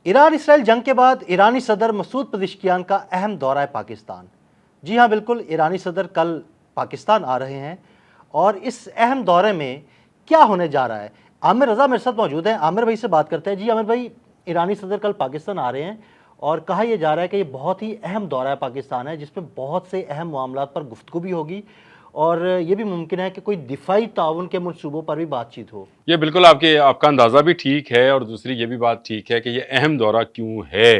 ایران اسرائیل جنگ کے بعد ایرانی صدر مسعود پزشکیان کا اہم دورہ ہے پاکستان۔ جی ہاں بالکل، ایرانی صدر کل پاکستان آ رہے ہیں اور اس اہم دورے میں کیا ہونے جا رہا ہے؟ عامر رضا میرے ساتھ موجود ہیں، عامر بھائی سے بات کرتے ہیں۔ جی عامر بھائی، ایرانی صدر کل پاکستان آ رہے ہیں اور کہا یہ جا رہا ہے کہ یہ بہت ہی اہم دورہ ہے پاکستان ہے، جس میں بہت سے اہم معاملات پر گفتگو بھی ہوگی اور یہ بھی ممکن ہے کہ کوئی دفاعی تعاون کے منصوبوں پر بھی بات چیت ہو۔ یہ بالکل آپ کا اندازہ بھی ٹھیک ہے، اور دوسری یہ بھی بات ٹھیک ہے کہ یہ اہم دورہ کیوں ہے۔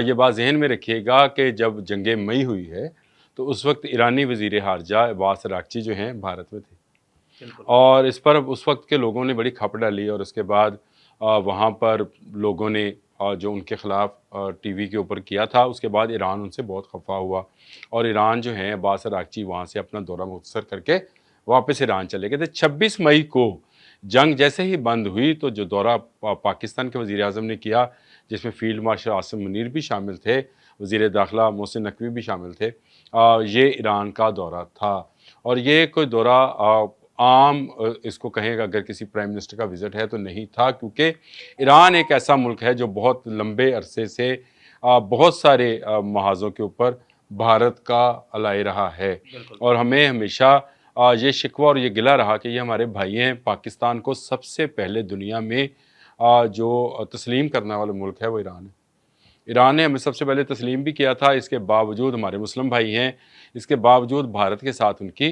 یہ بات ذہن میں رکھیے گا کہ جب جنگ مئی ہوئی ہے تو اس وقت ایرانی وزیر خارجہ عباس اراغچی جو ہیں بھارت میں تھے، اور اس پر اس وقت کے لوگوں نے بڑی کھپ ڈالی، اور اس کے بعد وہاں پر لوگوں نے جو ان کے خلاف ٹی وی کے اوپر کیا تھا، اس کے بعد ایران ان سے بہت خفا ہوا، اور ایران جو ہیں عباس اراغچی وہاں سے اپنا دورہ مختصر کر کے واپس ایران چلے گئے تھے۔ 26 مئی کو جنگ جیسے ہی بند ہوئی تو جو دورہ پاکستان کے وزیر اعظم نے کیا، جس میں فیلڈ مارشل عاصم منیر بھی شامل تھے، وزیر داخلہ محسن نقوی بھی شامل تھے، یہ ایران کا دورہ تھا۔ اور یہ کوئی دورہ عام اس کو کہیں گا اگر کسی پرائم منسٹر کا وزٹ ہے تو نہیں تھا، کیونکہ ایران ایک ایسا ملک ہے جو بہت لمبے عرصے سے بہت سارے محاذوں کے اوپر بھارت کا علائی رہا ہے، اور ہمیں ہمیشہ یہ شکوہ اور یہ گلہ رہا کہ یہ ہمارے بھائی ہیں۔ پاکستان کو سب سے پہلے دنیا میں جو تسلیم کرنے والا ملک ہے وہ ایران ہے۔ ایران نے ہمیں سب سے پہلے تسلیم بھی کیا تھا، اس کے باوجود ہمارے مسلم بھائی ہیں، اس کے باوجود بھارت کے ساتھ ان کی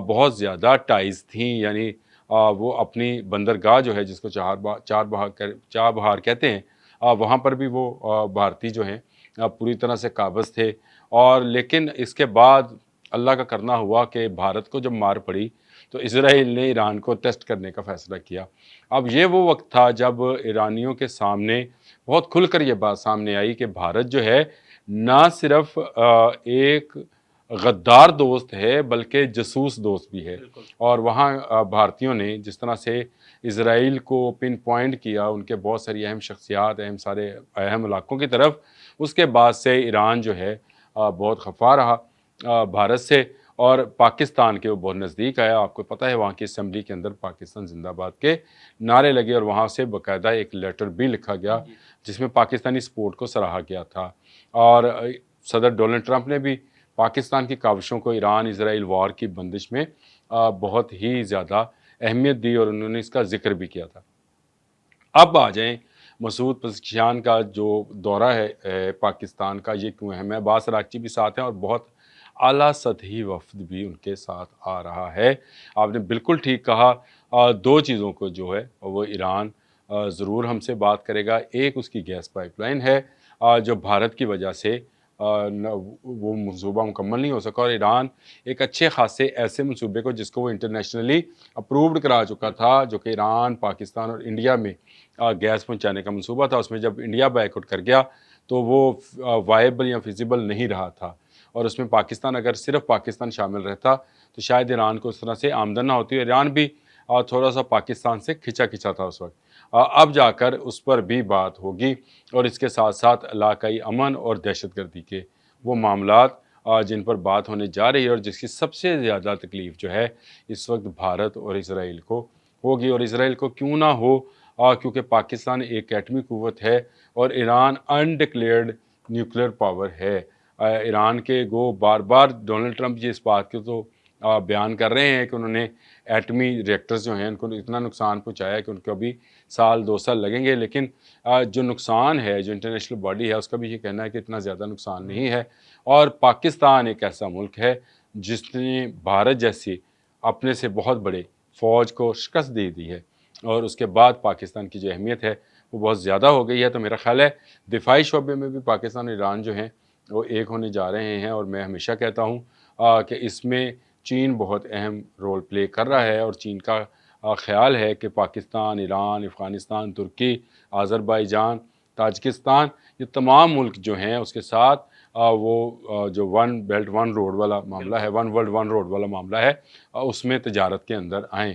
بہت زیادہ ٹائز تھیں، یعنی وہ اپنی بندرگاہ جو ہے جس کو چار بہار کہتے ہیں، وہاں پر بھی وہ بھارتی جو ہیں پوری طرح سے قابض تھے۔ اور لیکن اس کے بعد اللہ کا کرنا ہوا کہ بھارت کو جب مار پڑی تو اسرائیل نے ایران کو ٹیسٹ کرنے کا فیصلہ کیا۔ اب یہ وہ وقت تھا جب ایرانیوں کے سامنے بہت کھل کر یہ بات سامنے آئی کہ بھارت جو ہے نہ صرف ایک غدار دوست ہے بلکہ جاسوس دوست بھی ہے، اور وہاں بھارتیوں نے جس طرح سے اسرائیل کو پن پوائنٹ کیا ان کے بہت ساری اہم شخصیات، اہم علاقوں کی طرف، اس کے بعد سے ایران جو ہے بہت خفا رہا بھارت سے، اور پاکستان کے وہ بہت نزدیک آیا۔ آپ کو پتہ ہے وہاں کی اسمبلی کے اندر پاکستان زندہ باد کے نعرے لگے، اور وہاں سے باقاعدہ ایک لیٹر بھی لکھا گیا جس میں پاکستانی سپورٹ کو سراہا گیا تھا، اور صدر ڈونلڈ ٹرمپ نے بھی پاکستان کی کاوشوں کو ایران اسرائیل وار کی بندش میں بہت ہی زیادہ اہمیت دی، اور انہوں نے اس کا ذکر بھی کیا تھا۔ اب آ جائیں مسعود پزشکیان کا جو دورہ ہے پاکستان کا، یہ کیوں اہم ہے؟ عباس اراغچی بھی ساتھ ہیں اور بہت اعلیٰ سطحی وفد بھی ان کے ساتھ آ رہا ہے۔ آپ نے بالکل ٹھیک کہا، دو چیزوں کو جو ہے وہ ایران ضرور ہم سے بات کرے گا۔ ایک اس کی گیس پائپ لائن ہے جو بھارت کی وجہ سے وہ منصوبہ مکمل نہیں ہو سکا، اور ایران ایک اچھے خاصے ایسے منصوبے کو جس کو وہ انٹرنیشنلی اپرووڈ کرا چکا تھا، جو کہ ایران، پاکستان اور انڈیا میں گیس پہنچانے کا منصوبہ تھا، اس میں جب انڈیا بیک آؤٹ کر گیا تو وہ وائبل یا فیزیبل نہیں رہا تھا، اور اس میں پاکستان، اگر صرف پاکستان شامل رہتا تو شاید ایران کو اس طرح سے آمدن نہ ہوتی۔ ایران بھی تھوڑا سا پاکستان سے کھچا تھا اس وقت۔ اب جا کر اس پر بھی بات ہوگی، اور اس کے ساتھ ساتھ علاقائی امن اور دہشت گردی کے وہ معاملات جن پر بات ہونے جا رہی ہے، اور جس کی سب سے زیادہ تکلیف جو ہے اس وقت بھارت اور اسرائیل کو ہوگی، اور اسرائیل کو کیوں نہ ہو، کیونکہ پاکستان ایک ایٹمی قوت ہے اور ایران انڈکلیئرڈ نیوکلیر پاور ہے۔ ایران کے بار بار ڈونلڈ ٹرمپ جی اس بات کے تو بیان کر رہے ہیں کہ انہوں نے ایٹمی ریئیکٹرز جو ہیں ان کو اتنا نقصان پہنچایا ہے کہ ان کو ابھی سال 2 سال لگیں گے، لیکن جو نقصان ہے، جو انٹرنیشنل باڈی ہے، اس کا بھی یہ کہنا ہے کہ اتنا زیادہ نقصان نہیں ہے۔ اور پاکستان ایک ایسا ملک ہے جس نے بھارت جیسی اپنے سے بہت بڑے فوج کو شکست دے دی ہے، اور اس کے بعد پاکستان کی جو اہمیت ہے وہ بہت زیادہ ہو گئی ہے۔ تو میرا خیال ہے دفاعی شعبے میں بھی پاکستان اور ایران جو ہیں وہ ایک ہونے جا رہے ہیں، اور میں ہمیشہ کہتا ہوں کہ اس میں چین بہت اہم رول پلے کر رہا ہے، اور چین کا خیال ہے کہ پاکستان، ایران، افغانستان، ترکی، آذربائیجان، تاجکستان، یہ تمام ملک جو ہیں اس کے ساتھ وہ جو ون بیلٹ ون روڈ والا معاملہ ہے، ون ورلڈ ون روڈ والا معاملہ ہے، اس میں تجارت کے اندر آئیں۔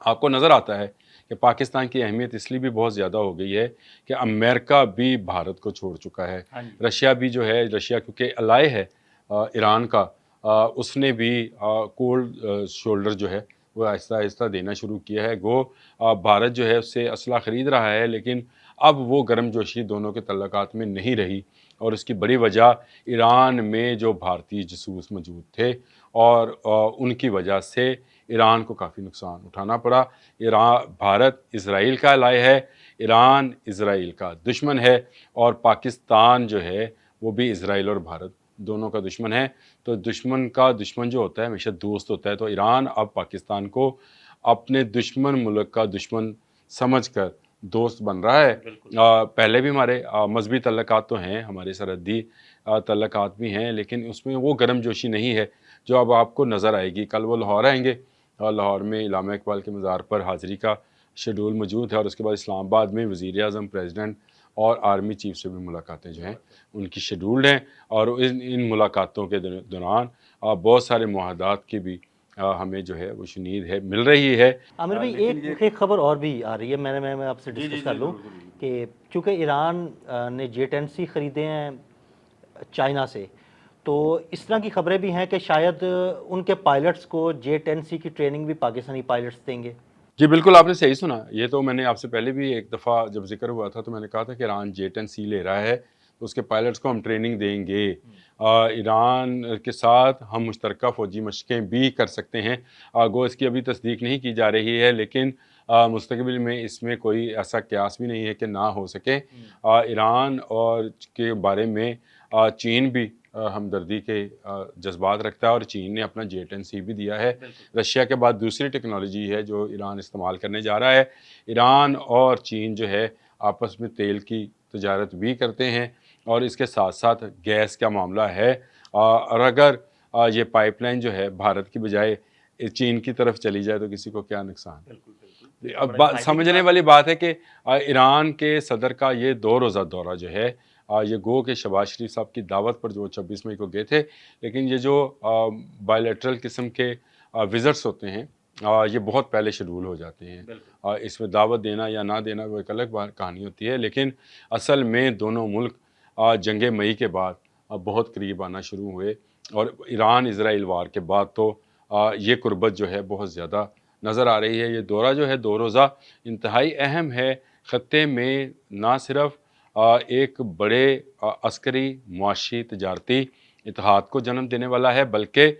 آپ کو نظر آتا ہے کہ پاکستان کی اہمیت اس لیے بھی بہت زیادہ ہو گئی ہے کہ امریکہ بھی بھارت کو چھوڑ چکا ہے، رشیا بھی جو ہے، رشیا کیونکہ الائے ہے ایران کا، اس نے بھی کولڈ شولڈر جو ہے وہ آہستہ آہستہ دینا شروع کیا ہے۔ بھارت جو ہے اس سے اسلحہ خرید رہا ہے، لیکن اب وہ گرم جوشی دونوں کے تعلقات میں نہیں رہی، اور اس کی بڑی وجہ ایران میں جو بھارتی جاسوس موجود تھے اور ان کی وجہ سے ایران کو کافی نقصان اٹھانا پڑا۔ بھارت اسرائیل کا الائے ہے، ایران اسرائیل کا دشمن ہے، اور پاکستان جو ہے وہ بھی اسرائیل اور بھارت دونوں کا دشمن ہے۔ تو دشمن کا دشمن جو ہوتا ہے ہمیشہ دوست ہوتا ہے، تو ایران اب پاکستان کو اپنے دشمن ملک کا دشمن سمجھ کر دوست بن رہا ہے۔ پہلے بھی ہمارے مذہبی تعلقات تو ہیں، ہمارے سرحدی تعلقات بھی ہیں، لیکن اس میں وہ گرم جوشی نہیں ہے جو اب آپ کو نظر آئے گی۔ کل وہ لاہور آئیں گے، اور لاہور میں علامہ اقبال کے مزار پر حاضری کا شیڈول موجود ہے، اور اس کے بعد اسلام آباد میں وزیر اعظم، پریزیڈنٹ اور آرمی چیف سے بھی ملاقاتیں جو ہیں ان کی شیڈولڈ ہیں، اور ان ملاقاتوں کے دوران بہت سارے معاہدات کی بھی ہمیں جو ہے وہ شنید ہے مل رہی ہے۔ عامر بھائی ایک خبر اور بھی آ رہی ہے، میں آپ سے ڈسکس کر لوں کہ چونکہ ایران نے J-10C خریدے ہیں چائنا سے، تو اس طرح کی خبریں بھی ہیں کہ شاید ان کے پائلٹس کو J-10C کی ٹریننگ بھی پاکستانی پائلٹس دیں گے۔ جی بالکل، آپ نے صحیح سنا۔ یہ تو میں نے آپ سے پہلے بھی ایک دفعہ جب ذکر ہوا تھا تو میں نے کہا تھا کہ ایران J-10C لے رہا ہے تو اس کے پائلٹس کو ہم ٹریننگ دیں گے۔ ایران کے ساتھ ہم مشترکہ فوجی مشقیں بھی کر سکتے ہیں، گو اس کی ابھی تصدیق نہیں کی جا رہی ہے، لیکن مستقبل میں اس میں کوئی ایسا قیاس بھی نہیں ہے کہ نہ ہو سکے۔ ایران اور کے بارے میں چین بھی ہمدردی کے جذبات رکھتا ہے، اور چین نے اپنا J-10C بھی دیا ہے۔ رشیا کے بعد دوسری ٹیکنالوجی ہے جو ایران استعمال کرنے جا رہا ہے۔ ایران اور چین جو ہے آپس میں تیل کی تجارت بھی کرتے ہیں، اور اس کے ساتھ ساتھ گیس کا معاملہ ہے، اور اگر یہ پائپ لائن جو ہے بھارت کی بجائے چین کی طرف چلی جائے تو کسی کو کیا نقصان۔ اب سمجھنے والی بات ہے کہ ایران کے صدر کا یہ 2 روزہ دورہ جو ہے، یہ گو کہ شہباز شریف صاحب کی دعوت پر جو 26 مئی کو گئے تھے، لیکن یہ جو بائیلیٹرل قسم کے وزٹس ہوتے ہیں یہ بہت پہلے شیڈول ہو جاتے ہیں۔ اس میں دعوت دینا یا نہ دینا وہ ایک الگ کہانی ہوتی ہے، لیکن اصل میں دونوں ملک جنگ مئی کے بعد بہت قریب آنا شروع ہوئے، اور ایران اسرائیل وار کے بعد تو یہ قربت جو ہے بہت زیادہ نظر آ رہی ہے۔ یہ دورہ جو ہے 2 روزہ انتہائی اہم ہے، خطے میں نہ صرف ایک بڑے عسکری، معاشی، تجارتی اتحاد کو جنم دینے والا ہے، بلکہ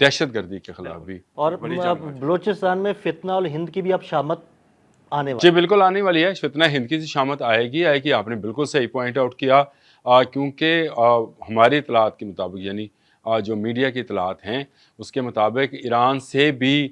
دہشت گردی کے خلاف بھی۔ اور بلوچستان میں فتنہ الہند کی بھی اب شامت آنے والی جی بالکل آنے والی ہے، فتنہ ہند کی شامت آئے گی۔ آپ نے بالکل صحیح پوائنٹ آؤٹ کیا، کیونکہ ہماری اطلاعات کے مطابق، یعنی جو میڈیا کی اطلاعات ہیں اس کے مطابق ایران سے بھی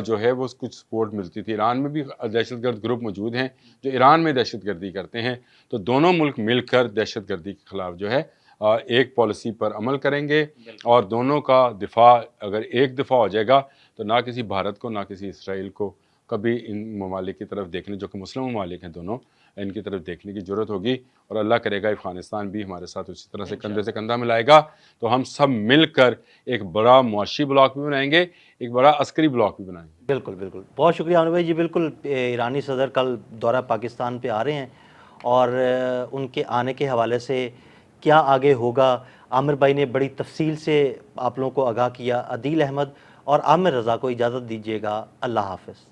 جو ہے وہ کچھ سپورٹ ملتی تھی۔ ایران میں بھی دہشت گرد گروپ موجود ہیں جو ایران میں دہشت گردی کرتے ہیں، تو دونوں ملک مل کر دہشت گردی کے خلاف جو ہے ایک پالیسی پر عمل کریں گے، اور دونوں کا دفاع اگر ایک دفاع ہو جائے گا تو نہ کسی بھارت کو نہ کسی اسرائیل کو کبھی ان ممالک کی طرف دیکھنے، جو کہ مسلم ممالک ہیں دونوں، ان کی طرف دیکھنے کی ضرورت ہوگی، اور اللہ کرے گا افغانستان بھی ہمارے ساتھ اسی طرح سے کندھے سے کندھا ملائے گا، تو ہم سب مل کر ایک بڑا معاشی بلاک بھی بنائیں گے، ایک بڑا عسکری بلاک بھی بنائیں گے۔ بالکل بالکل، بہت شکریہ عامر بھائی۔ جی بالکل، ایرانی صدر کل دورہ پاکستان پہ آ رہے ہیں، اور ان کے آنے کے حوالے سے کیا آگے ہوگا، عامر بھائی نے بڑی تفصیل سے آپ لوگوں کو آگاہ کیا۔ عدیل احمد اور عامر رضا کو اجازت دیجیے گا، اللہ حافظ۔